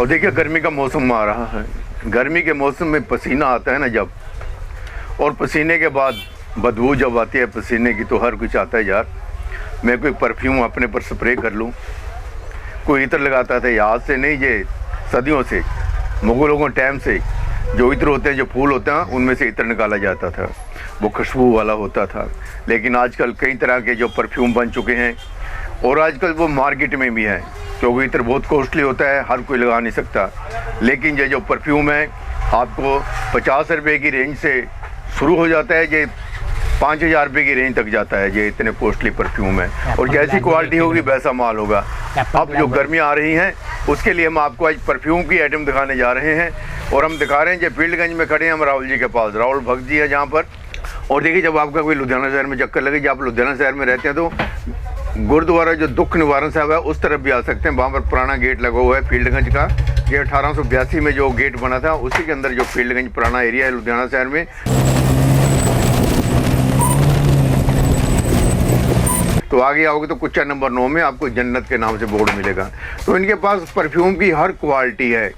और देखिए गर्मी का मौसम आ रहा है, गर्मी के मौसम में पसीना आता है ना जब, और पसीने के बाद बदबू जब आती है पसीने की, तो हर कुछ आता है यार मैं कोई परफ्यूम अपने पर स्प्रे कर लूँ। कोई इत्र लगाता था, आज से नहीं, ये सदियों से, मुगलों के टाइम से जो इत्र होते हैं, जो फूल होते हैं, उनमें से इत्र निकाला जाता था, वो खुशबू वाला होता था। लेकिन आजकल कई तरह के जो परफ्यूम बन चुके हैं, और आजकल वो मार्केट में भी हैं, क्योंकि इत्र बहुत कॉस्टली होता है, हर कोई लगा नहीं सकता। लेकिन ये जो परफ्यूम है आपको 50 रुपये की रेंज से शुरू हो जाता है, ये 5000 रुपये की रेंज तक जाता है। ये इतने कॉस्टली परफ्यूम है, और जैसी क्वालिटी होगी वैसा माल होगा। अब जो गर्मियाँ आ रही हैं उसके लिए हम आपको आज परफ्यूम की आइटम दिखाने जा रहे हैं, और हम दिखा रहे हैं जो फील्डगंज में खड़े हैं हम राहुल जी के पास, राहुल भक्त जी है जहाँ पर। और देखिए जब आपका कोई लुधियाना शहर में चक्कर लगे, जब आप लुधियाना शहर में रहते हैं तो गुरुद्वारा जो दुख निवारण साहब है उस तरफ भी आ सकते हैं, वहाँ पर पुराना गेट लगा हुआ है फील्डगंज का। ये 1882 में जो गेट बना था उसी के अंदर जो फील्डगंज पुराना एरिया है लुधियाना शहर में। तो आगे आओगे तो कुच्चा नंबर 9 में आपको जन्नत के नाम से बोर्ड मिलेगा। तो इनके पास परफ्यूम की हर क्वालिटी है,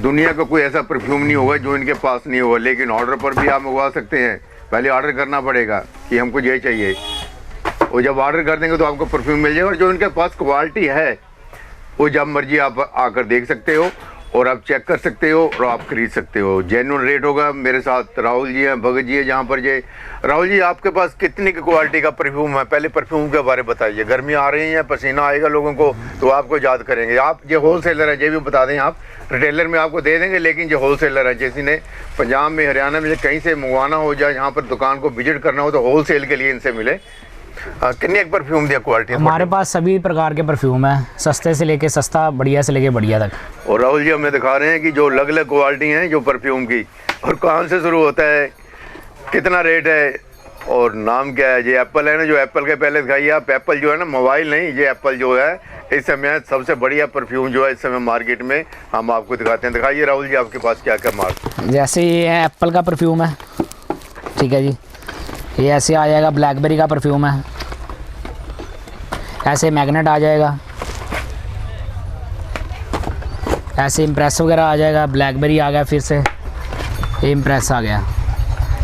दुनिया का कोई ऐसा परफ्यूम नहीं होगा जो इनके पास नहीं होगा। लेकिन ऑर्डर पर भी आप मंगवा सकते हैं, पहले ऑर्डर करना पड़ेगा कि हमको ये चाहिए, और जब ऑर्डर कर देंगे तो आपको परफ्यूम मिल जाएगा। और जो इनके पास क्वालिटी है वो जब मर्जी आप आकर देख सकते हो, और आप चेक कर सकते हो, और आप खरीद सकते हो। जेन्युइन रेट होगा। मेरे साथ राहुल जी हैं, भगत जी है जहाँ पर। ये राहुल जी आपके पास कितनी क्वालिटी का परफ्यूम है, पहले परफ्यूम के बारे में बताइए। गर्मी आ रही है, पसीना आएगा लोगों को, तो आपको याद करेंगे। आप ये होलसेलर है, ये भी बता दें, आप रिटेलर में आपको दे देंगे, लेकिन जो होलसेलर है, जैसे ने पंजाब में, हरियाणा में कहीं से मंगवाना हो, जाए यहाँ पर दुकान को विजिट करना हो, तो होलसेल के लिए इनसे मिले। कितनी एक परफ्यूम दिया क्वालिटी? हमारे पास सभी प्रकार के परफ्यूम है, सस्ते से लेके सस्ता, बढ़िया से लेके बढ़िया तक। और राहुल जी हमें दिखा रहे हैं कि जो अलग अलग क्वालिटी हैं जो परफ्यूम की, और कहाँ से शुरू होता है, कितना रेट है, और नाम क्या है। ये एप्पल है ना, जो एप्पल के पहले दिखाइए आप। एप्पल जो है ना, मोबाइल नहीं, ये एप्पल जो है इस समय सबसे बढ़िया परफ्यूम जो है इस समय मार्केट में, हम आपको दिखाते हैं। दिखाइए राहुल जी आपके पास क्या क्या मार्क। जैसे ये है एप्पल का परफ्यूम है, ठीक है जी। ये ऐसे आ जाएगा, ब्लैकबेरी का परफ्यूम है, ऐसे मैग्नेट आ जाएगा, ऐसे इम्प्रेस वगैरह आ जाएगा, ब्लैकबेरी आ गया, फिर से ये इम्प्रेस आ गया।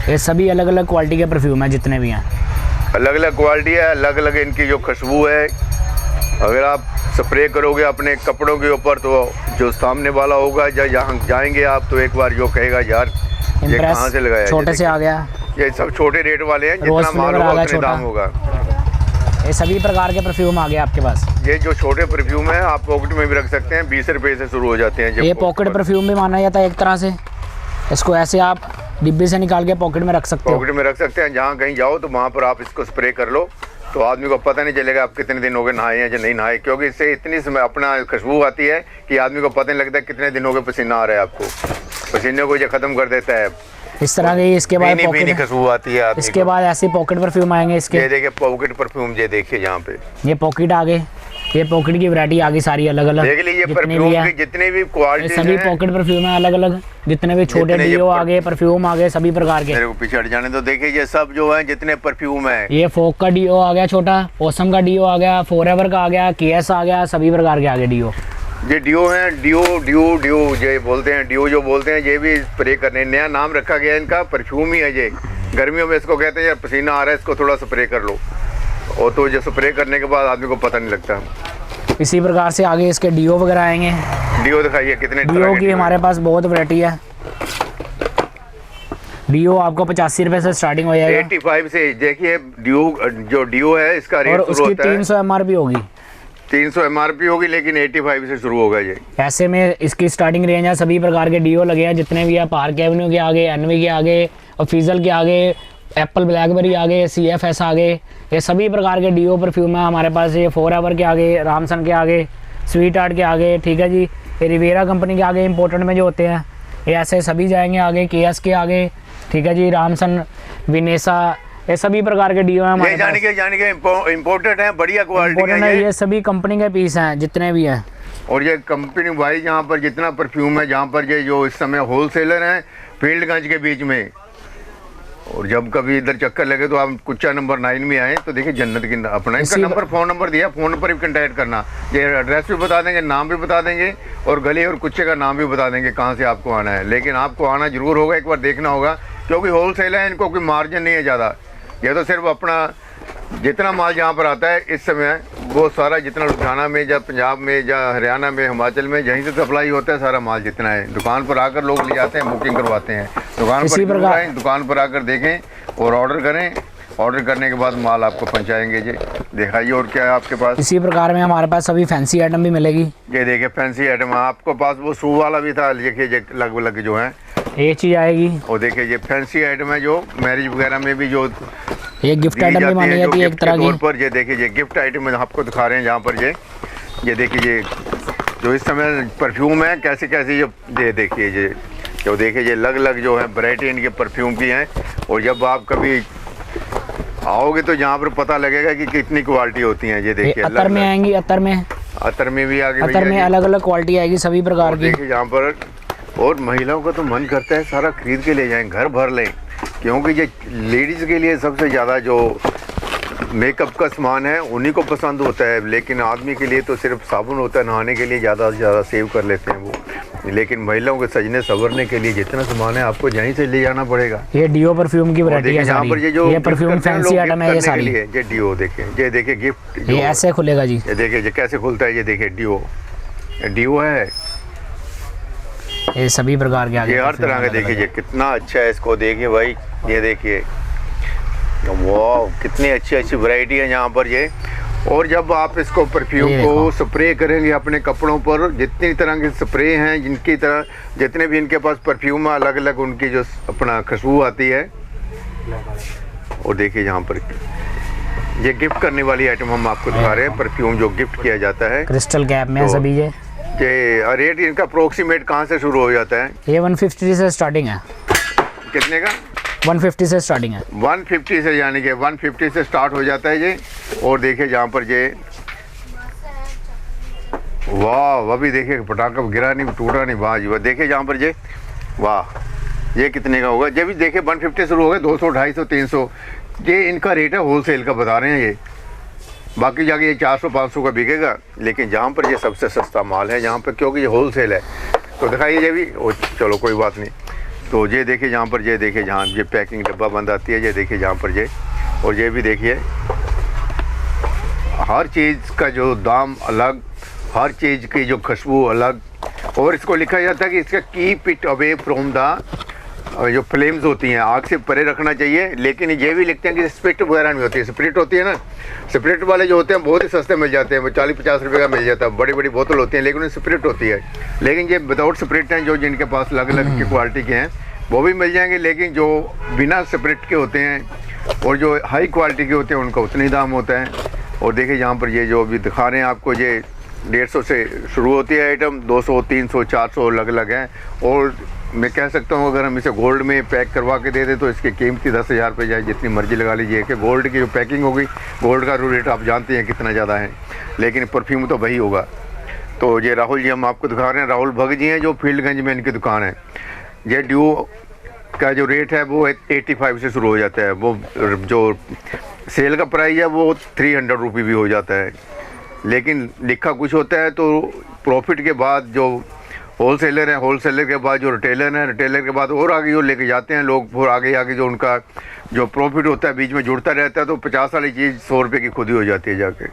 ये सभी अलग अलग क्वालिटी के परफ्यूम है, जितने भी हैं अलग अलग क्वालिटी है, अलग अलग इनकी जो खुशबू है। अगर आप स्प्रे करोगे अपने कपड़ों के ऊपर, तो जो सामने वाला होगा, जहाँ जाएंगे आप, तो एक बार जो कहेगा यार ये कहाँ से लगाया। छोटे से आ गया, ये सब छोटे रेट वाले हैं, जितना माल होगा उतना दाम होगा। ये सभी प्रकार के परफ्यूम आ गए आपके पास। ये जो छोटे परफ्यूम है आप पॉकेट में भी रख सकते हैं, 20 रुपये से शुरू हो जाते हैं। ये पॉकेट परफ्यूम भी माना जाता है एक तरह से। इसको ऐसे आप डिब्बे से निकाल के पॉकेट में रख सकते हो। पॉकेट में रख सकते हैं, जहाँ कहीं जाओ तो वहाँ पर आप इसको स्प्रे कर लो, तो आदमी को पता नहीं चलेगा आप कितने दिन हो गए नहाए हैं या नहीं नहाए, क्योंकि इससे इतनी समय अपना खुशबू आती है कि आदमी को पता नहीं लगता कितने दिन हो गए पसीना आ रहा है आपको। पसीने को ये ख़त्म कर देता है इस तरह के। इसके बाद खुशबू आती है। इसके बाद ऐसे पॉकेट परफ्यूम आएंगे इसके। ये देखिए पॉकेट परफ्यूम, ये देखिए यहाँ पे ये पॉकेट आ गए, ये पॉकेट की वैरायटी आ गई सारी अलग अलग। देख लीजिए परफ्यूम की जितने भी क्वालिटी सभी पॉकेट परफ्यूम है अलग अलग, जितने भी छोटे डीओ आ गए, परफ्यूम आ गए, सभी प्रकार के। मेरे को पीछे हट जाने तो देखिए ये सब जो है जितने परफ्यूम है। ये फोक का डीओ आ गया छोटा, ओसम का डीओ आ गया, फॉरएवर का आ गया, केएस आ गया, सभी प्रकार के आ गए डीओ। ये डियो है, डियो ये बोलते हैं, डियो जो बोलते हैं, ये भी स्प्रे करने, नया नाम रखा गया है इनका, परफ्यूम ही है ये। गर्मियों में इसको कहते हैं यार पसीना आ रहा है, इसको थोड़ा स्प्रे कर लो, और तो ये स्प्रे करने के बाद आदमी को पता नहीं लगता। इसी प्रकार से आगे इसके डीओ वगैरह आएंगे। डीओ दिखाइए कितने डीओ की हमारे पास बहुत वैरायटी है। डीओ आपको 85 रुपये से स्टार्टिंग हो जाएगा। 85 से। देखिए डीओ है इसका रेट शुरू होता है, 300 MRP होगी, 300 MRP होगी, लेकिन 85 से शुरू होगा ये। ऐसे में इसकी स्टार्टिंग रेंज है। सभी प्रकार के डीओ लगे हैं जितने भी है, पार्क एवेन्यू के आगे, एनवी के आगे, और फीजल के आगे, एप्पल ब्लैकबेरी आगे, CFS आगे, ये सभी प्रकार के डीओ परफ्यूम है हमारे पास। ये फॉरएवर के आगे, रामसन के आगे, स्वीट आर्ट के आगे, ठीक है जी। ये रिवेरा कंपनी के आगे इम्पोर्टेंट में जो होते हैं, ये ऐसे सभी जाएंगे आगे, केएस के आगे, ठीक है जी, रामसन, विनेसा, ये सभी प्रकार के डीओ हैं हमारे पास। जाने के इम्पोर्टेड है, बढ़िया क्वालिटी है ये सभी कंपनी के पीस हैं जितने भी हैं। और ये कंपनी वाइज यहाँ पर जितना परफ्यूम है, जहाँ पर ये जो इस समय होलसेलर हैं फील्डगंज के बीच में, और जब कभी इधर चक्कर लगे तो आप कुच्चा नंबर 9 में आए तो देखिए जन्नत की अपना इनका नंबर फ़ोन नंबर दिया, फ़ोन नंबर भी कंटेक्ट करना, ये एड्रेस भी बता देंगे, नाम भी बता देंगे और गली और कुच्चे का नाम भी बता देंगे कहाँ से आपको आना है। लेकिन आपको आना ज़रूर होगा, एक बार देखना होगा, क्योंकि होल सेल है, इनको कोई मार्जिन नहीं है ज़्यादा। ये तो सिर्फ अपना जितना माल जहाँ पर आता है इस समय वो सारा जितना लुधियाना में या पंजाब में या हरियाणा में हिमाचल में जहीं से सप्लाई होता है सारा माल जितना है दुकान पर आकर लोग ले जाते हैं, बुकिंग करवाते हैं। दुकान पर आकर देखें और ऑर्डर करें, ऑर्डर करने के बाद माल आपको पहुंचाएंगे जी। दिखाइए और क्या है आपके पास। इसी प्रकार में हमारे पास सभी फैंसी आइटम भी मिलेगी। ये देखिए फैंसी आइटम आपको पास वो शू वाला भी था, देखिए लगभग जो है ये चीज़ आएगी। और देखिए ये फैंसी आइटम है जो मैरिज वगैरह में भी जो ये गिफ्ट आइटम भी मानी जाती है एक तरह की। पर ये देखिए ये गिफ्ट आइटम आपको दिखा रहे हैं जहाँ पर ये देखिए ये जो इस समय परफ्यूम है कैसे कैसे ये देखिए ये जो देखिए ये अलग जो है वैरायटी इनके परफ्यूम की हैं। और जब आप कभी आओगे तो यहाँ पर पता लगेगा कि कितनी क्वालिटी होती है। ये देखिए अतर में आएंगी, अतर में भी आगे, अतर में अलग अलग क्वालिटी आएगी सभी प्रकार की। देखिए यहाँ पर और महिलाओं का तो मन करता है सारा खरीद के ले जाएं, घर भर लें, क्योंकि ये लेडीज़ के लिए सबसे ज़्यादा जो मेकअप का सामान है उन्हीं को पसंद होता है। लेकिन आदमी के लिए तो सिर्फ साबुन होता है, नहाने के लिए ज़्यादा से ज़्यादा सेव कर लेते हैं वो। लेकिन महिलाओं के सजने संवरने के लिए जितना सामान है आपको यहीं से ले जाना पड़ेगा। ये डियो परफ्यूम की वैरायटी है यहाँ पर ये परफ्यूम फैंसी आइटम है ये सारी। ये डियो देखिए, ये देखिए गिफ्ट ये ऐसे खुलेगा जी। ये देखिए ये कैसे खुलता है, ये देखिए डियो है। ये सभी प्रकार के आगे ये हर तरह का देखिए, ये कितना अच्छा है, इसको देखिए भाई, ये देखिए वाह कितनी अच्छी वैरायटी है यहाँ पर ये। और जब आप इसको परफ्यूम को स्प्रे करेंगे अपने कपड़ों पर, जितनी तरह के स्प्रे हैं जिनकी तरह जितने भी इनके पास परफ्यूम है अलग अलग उनकी जो अपना खुशबू आती है। और देखिए यहाँ पर ये गिफ्ट करने वाली आइटम हम आपको दिखा रहे हैं, परफ्यूम जो गिफ्ट किया जाता है क्रिस्टल कैप में सभी। ये रेट इनका अप्रोक्सीमेट कहाँ से शुरू हो जाता है? ये 150 से स्टार्टिंग है। कितने का? 150 से स्टार्टिंग है। 150 से, यानी कि 150 से स्टार्ट हो जाता है ये। और देखिए जहाँ पर ये वाह, वह भी देखिए पटाखा गिरा नहीं, टूटा नहीं, वाह जी वाह। देखिए जहाँ पर ये वाह, ये कितने का होगा? ये भी देखिए 150 शुरू हो गए, 200, 250, 300 ये इनका रेट है, होल सेल का बता रहे हैं ये। बाकी जाके ये 400-500 का बिकेगा, लेकिन जहाँ पर ये सबसे सस्ता माल है जहाँ पर, क्योंकि ये होल सेल है। तो दिखाइए ये भी, चलो कोई बात नहीं। तो ये देखिए जहाँ पर ये देखिए जहाँ ये पैकिंग डब्बा बंद आती है, ये देखिए जहाँ पर ये, और ये भी देखिए हर चीज़ का जो दाम अलग, हर चीज़ की जो खुशबू अलग। और इसको लिखा जाता है कि इसका keep it away from the जो फ्लेम्स होती हैं, आग से परे रखना चाहिए। लेकिन ये भी लिखते हैं कि स्प्रिट वगैरह नहीं होती है। स्प्रिट होती है ना, स्प्रिट वाले जो होते हैं बहुत ही सस्ते मिल जाते हैं, वो 40-50 रुपये का मिल जाता है, बड़ी बड़ी बोतल होती हैं, लेकिन उनमें स्प्रिट होती है। लेकिन ये विदाउट स्प्रिट हैं जो जिनके पास अलग अलग की क्वालिटी के हैं वो भी मिल जाएंगे, लेकिन जो बिना स्प्रिट के होते हैं और जो हाई क्वालिटी के होते हैं उनका उतना ही दाम होता है। और देखिए यहाँ पर ये जो अभी दिखा रहे हैं आपको, ये 150 से शुरू होती है आइटम, 200, 300, 400 अलग अलग हैं। और मैं कह सकता हूँ अगर हम इसे गोल्ड में पैक करवा के दे दें तो इसकी कीमत 10,000 रुपये जाए, जितनी मर्जी लगा लीजिए। कि गोल्ड की जो पैकिंग होगी, गोल्ड का रेट आप जानते हैं कितना ज़्यादा है, लेकिन परफ्यूम तो वही होगा। तो ये राहुल जी हम आपको दिखा रहे हैं, राहुल भगत जी हैं जो फील्डगंज में इनकी दुकान है। ये ड्यू का जो रेट है वो 85 से शुरू हो जाता है, वो जो सेल का प्राइस है वो 300 रुपये भी हो जाता है। लेकिन लिखा कुछ होता है, तो प्रॉफिट के बाद जो होल सेलर है, होल सेलर के बाद जो रिटेलर है, रिटेलर के बाद और आगे जो लेके जाते हैं लोग, फिर आगे आगे जो उनका जो प्रॉफिट होता है बीच में जुड़ता रहता है, तो 50 वाली चीज़ 100 रुपये की खुद ही हो जाती है जाके।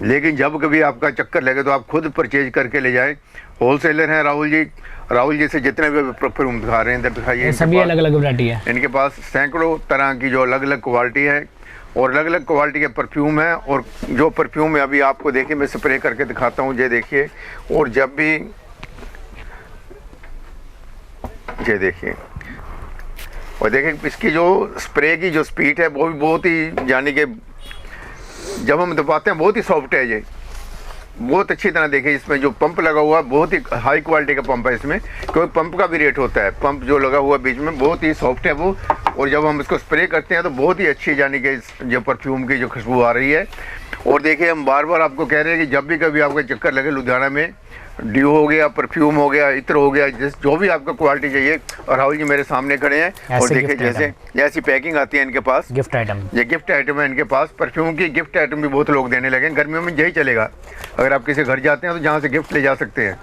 लेकिन जब कभी आपका चक्कर लगे तो आप खुद परचेज करके ले जाएं। होल सेलर हैं राहुल जी से जितने भी परफ्यूम दिखा रहे हैं इधर दिखाइए, सभी अलग अलग वैरायटी है। इनके पास सैकड़ों तरह की जो अलग अलग क्वालिटी है और अलग अलग क्वालिटी के परफ्यूम है। और जो परफ्यूम है अभी आपको देखिए मैं स्प्रे करके दिखाता हूँ, ये देखिए। और जब भी ये देखिए, और देखिए इसकी जो स्प्रे की जो स्पीड है वो भी बहुत ही, यानी कि जब हम दबाते हैं बहुत ही सॉफ्ट है, ये बहुत अच्छी तरह देखिए। इसमें जो पंप लगा हुआ है बहुत ही हाई क्वालिटी का पंप है इसमें, क्योंकि पंप का भी रेट होता है। पंप जो लगा हुआ है बीच में बहुत ही सॉफ्ट है वो, और जब हम इसको स्प्रे करते हैं तो बहुत ही अच्छी, यानी कि जो परफ्यूम की जो खुशबू आ रही है। और देखिए हम बार बार आपको कह रहे हैं कि जब भी कभी आपका चक्कर लगे लुधियाना में, ड्यू हो गया, परफ्यूम हो गया, इत्र हो गया, जो भी आपको क्वालिटी चाहिए, और राहुल जी मेरे सामने खड़े हैं और देखिए जैसी पैकिंग आती है इनके पास, गिफ्ट आइटम, ये गिफ्ट आइटम है इनके पास। परफ्यूम की गिफ्ट आइटम भी बहुत लोग देने लगे हैं, गर्मियों में यही चलेगा। अगर आप किसी घर जाते हैं तो जहाँ से गिफ्ट ले जा सकते हैं,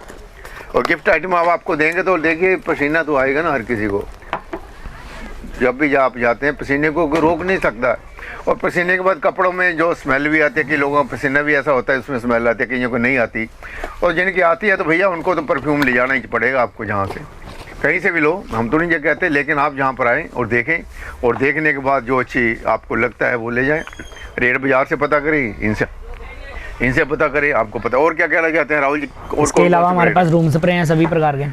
और गिफ्ट आइटम आप आपको देंगे तो देखिए पसीना तो आएगा ना हर किसी को। जब भी आप जाते हैं पसीने को कोई रोक नहीं सकता, और पसीने के बाद कपड़ों में जो स्मेल भी आती है, कि लोगों का पसीना भी ऐसा होता है उसमें स्मेल आती है, कईयों को नहीं आती, और जिनकी आती है तो भैया उनको तो परफ्यूम ले जाना ही पड़ेगा आपको, जहाँ से कहीं से भी लो, हम तो नहीं कहते, लेकिन आप जहाँ पर आएँ और देखें, और देखने के बाद जो अच्छी आपको लगता है वो ले जाएँ। रेट बाजार से पता करें, इनसे पता करें, आपको पता। और क्या कहना चाहते हैं राहुल जी? और इसके अलावा हमारे पास रूम स्प्रे हैं सभी प्रकार के।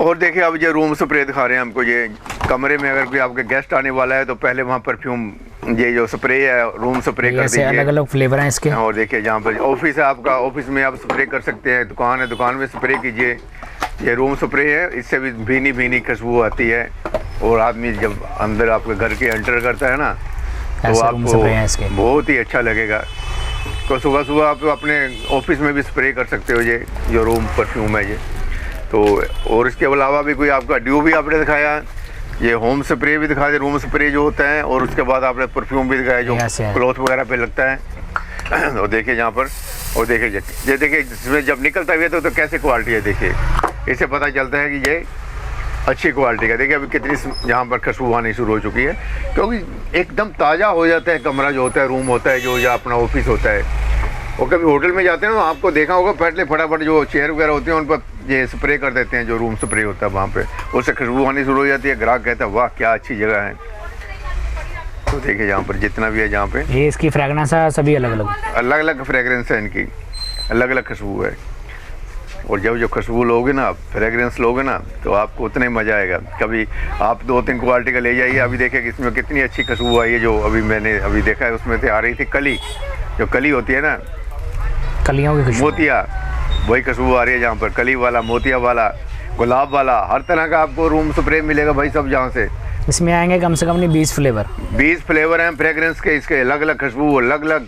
और देखिए अब ये रूम स्प्रे दिखा रहे हैं हमको, ये कमरे में अगर कोई आपके गेस्ट आने वाला है तो पहले वहाँ परफ्यूम, ये जो स्प्रे है रूम स्प्रे कर दीजिए। अलग अलग फ्लेवर हैं इसके। और देखिए जहाँ पर ऑफिस है आपका, ऑफिस में आप स्प्रे कर सकते हैं, दुकान है दुकान में स्प्रे कीजिए। ये रूम स्प्रे है, इससे भी भीनी भीनी खुशबू आती है, और आदमी जब अंदर आपके घर के एंटर करता है ना तो आपको बहुत ही अच्छा लगेगा। तो सुबह सुबह आप अपने ऑफिस में भी स्प्रे कर सकते हो, ये जो रूम परफ्यूम है ये तो। और इसके अलावा भी कोई आपका ड्यू भी आपने दिखाया, ये होम स्प्रे भी दिखा दे, रूम स्प्रे जो होता है, और उसके बाद आपने परफ्यूम भी दिखाया जो क्लॉथ वगैरह पे लगता है। और देखिए यहाँ पर, और देखिए ये देखिए इसमें जब निकलता है तो कैसे क्वालिटी है, देखिए इससे पता चलता है कि ये अच्छी क्वालिटी का। देखिए अभी कितनी यहाँ पर खुशबू आनी शुरू हो चुकी है, क्योंकि एकदम ताज़ा हो जाता है कमरा जो होता है, रूम होता है जो, या अपना ऑफिस होता है। और कभी होटल में जाते हैं तो आपको देखा होगा पहले फटाफट जो चेयर वगैरह होती हैं उन पर ये स्प्रे कर देते हैं, जो रूम स्प्रे होता है वहाँ पे, उससे खुशबू आनी शुरू हो जाती है। ग्राहक कहता है वाह क्या अच्छी जगह है। तो देखिए यहाँ पर जितना भी है, जहाँ पे ये इसकी फ्रेगनेंस है, सभी अलग अलग फ्रेगरेंस है इनकी, अलग अलग खुशबू है। और जब जो खुशबू लोगे ना, फ्रेगरेंस लोगे ना, तो आपको उतना ही मज़ा आएगा। कभी आप 2-3 क्वालिटी का ले जाइए। अभी देखिए कि इसमें कितनी अच्छी खुशबू आई है, जो अभी मैंने अभी देखा है, उसमें से आ रही थी कली, जो कली होती है ना, कलियों की खुशबू, मोतिया, वही खुशबू आ रही है जहाँ पर, कली वाला, मोतिया वाला, गुलाब वाला, हर तरह का आपको रूम स्प्रे मिलेगा भाई सब जहाँ से। इसमें आएंगे कम से कम नहीं 20 फ्लेवर, 20 फ्लेवर हैं फ्रेगरेंस के, इसके अलग अलग खुशबू, अलग अलग।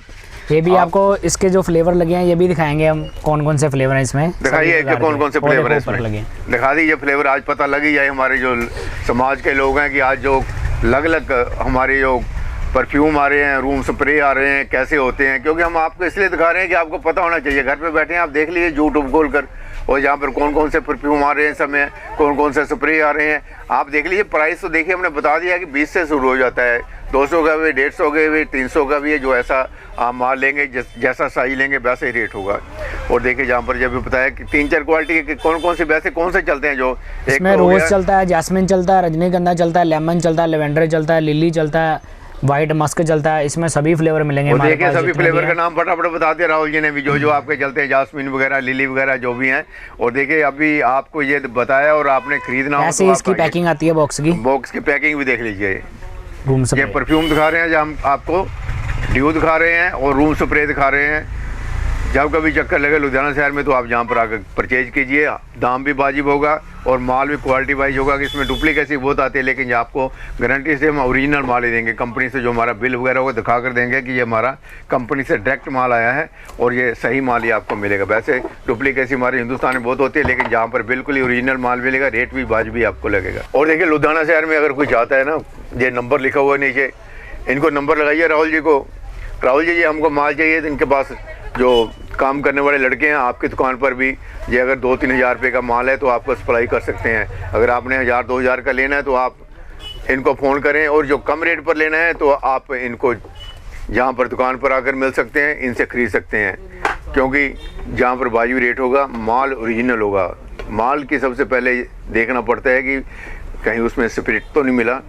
ये भी आपको इसके जो फ्लेवर लगे हैं ये भी दिखाएंगे हम, कौन कौन से फ्लेवर हैं इसमें, दिखाइए कि कौन कौन से फ्लेवर हैं इसमें, दिखा दीजिए फ्लेवर। आज पता लग ही जाए हमारे जो समाज के लोग हैं कि आज जो अलग अलग हमारे जो परफ्यूम आ रहे हैं, रूम स्प्रे आ रहे हैं, कैसे होते हैं। क्योंकि हम आपको इसलिए दिखा रहे हैं कि आपको पता होना चाहिए। घर पे बैठे हैं आप देख लीजिए यूट्यूब खोल कर, और जहाँ पर कौन कौन से परफ्यूम आ रहे हैं समय, कौन कौन से स्प्रे आ रहे हैं आप देख लीजिए। प्राइस तो देखिए हमने बता दिया कि 20 से शुरू हो जाता है, 200 का भी, 150 का भी, 300 का भी है। जो ऐसा आप माल लेंगे, जैसा साइज लेंगे वैसा ही रेट होगा। और देखिए जहाँ पर जब भी बताया कि 3-4 क्वालिटी के कौन कौन से, वैसे कौन से चलते हैं, जो इसमें रोज चलता है, जैस्मिन चलता है, रजनीगंधा चलता है, लेमन चलता है, लेवेंडर चलता है, लिली चलता है, वाइट मस्क चलता है। इसमें सभी फ्लेवर मिलेंगे हमारे पास। सभी फ्लेवर का नाम फटाफट बता दिया राहुल जी ने भी, जो जो आपके चलते हैं, जास्मिन वगैरह, लिली वगैरह जो भी हैं। और देखिए अभी आपको ये बताया और आपने खरीदना हो ऐसे इसकी पैकिंग आती है, बॉक्स की पैकिंग भी देख लीजिए। रूम ये परफ्यूम दिखा रहे हैं, जहाँ हम आपको ड्यू दिखा रहे हैं और रूम स्प्रे दिखा रहे हैं। जब कभी चक्कर लगे लुधियाना शहर में तो आप जहाँ पर आकर परचेज कीजिए, दाम भी वाजिब होगा और माल भी क्वालिटी वाइज होगा। कि इसमें डुप्लीकेट बहुत आती है, लेकिन आपको गारंटी से हम ओरिजिनल माल ही देंगे। कंपनी से जो हमारा बिल वगैरह होगा दिखा कर देंगे कि ये हमारा कंपनी से डायरेक्ट माल आया है और ये सही माल ही आपको मिलेगा। वैसे डुप्लीकेसी हमारे हिंदुस्तान में बहुत होती है, लेकिन जहाँ पर बिल्कुल ही ओरिजिनल माल मिलेगा, रेट भी वाजिबी आपको लगेगा। और देखिए लुधियाना शहर में अगर कोई चाहता है ना, ये नंबर लिखा हुआ है नीचे, इनको नंबर लगाइए राहुल जी को। राहुल जी हमको माल चाहिए, तो इनके पास जो काम करने वाले लड़के हैं आपकी दुकान पर भी, ये अगर 2-3 हज़ार रुपये का माल है तो आपको सप्लाई कर सकते हैं। अगर आपने 1000-2000 का लेना है तो आप इनको फ़ोन करें, और जो कम रेट पर लेना है तो आप इनको जहाँ पर दुकान पर आकर मिल सकते हैं, इनसे ख़रीद सकते हैं। क्योंकि जहाँ पर वाजिब रेट होगा, माल ओरिजिनल होगा। माल की सबसे पहले देखना पड़ता है कि कहीं उसमें स्पिरिट तो नहीं मिला,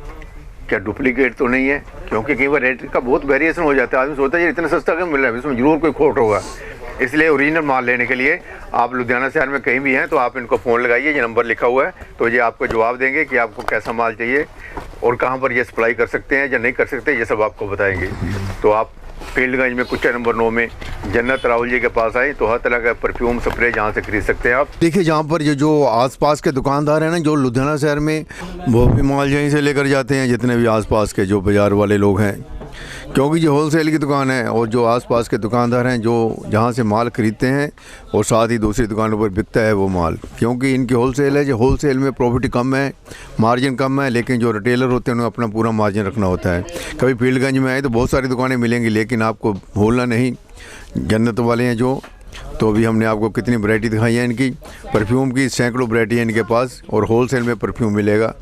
क्या डुप्लीकेट तो नहीं है। क्योंकि कई बार रेट का बहुत वेरिएशन हो जाता है, आदमी सोचता है ये इतना सस्ता क्यों मिल रहा है, इसमें जरूर कोई खोट होगा। इसलिए ओरिजिनल माल लेने के लिए आप लुधियाना शहर में कहीं भी हैं तो आप इनको फ़ोन लगाइए, ये नंबर लिखा हुआ है, तो ये आपको जवाब देंगे कि आपको कैसा माल चाहिए और कहाँ पर ये सप्लाई कर सकते हैं या नहीं कर सकते, ये सब आपको बताएंगे। तो आप फील्डगंज में कुचा नंबर 9 में जन्नत राहुल जी के पास आए तो हर तरह का परफ्यूम स्प्रे जहाँ से खरीद सकते हैं आप। देखिए जहाँ पर ये जो आसपास के दुकानदार हैं ना, जो लुधियाना शहर में, वो भी माल यहीं से लेकर जाते हैं, जितने भी आसपास के जो बाज़ार वाले लोग हैं। क्योंकि जो होलसेल की दुकान है और जो आसपास के दुकानदार हैं जो जहाँ से माल ख़रीदते हैं और साथ ही दूसरी दुकानों पर बिकता है वो माल, क्योंकि इनकी होलसेल है, जो होलसेल में प्रॉफिट कम है, मार्जिन कम है, लेकिन जो रिटेलर होते हैं उन्हें अपना पूरा मार्जिन रखना होता है। कभी फील्डगंज में आए तो बहुत सारी दुकानें मिलेंगी, लेकिन आपको भूलना नहीं, जन्नत वाले हैं जो, तो अभी हमने आपको कितनी वैरायटी दिखाई है इनकी। परफ्यूम की सैकड़ों वैरायटी है इनके पास और होलसेल में परफ्यूम मिलेगा।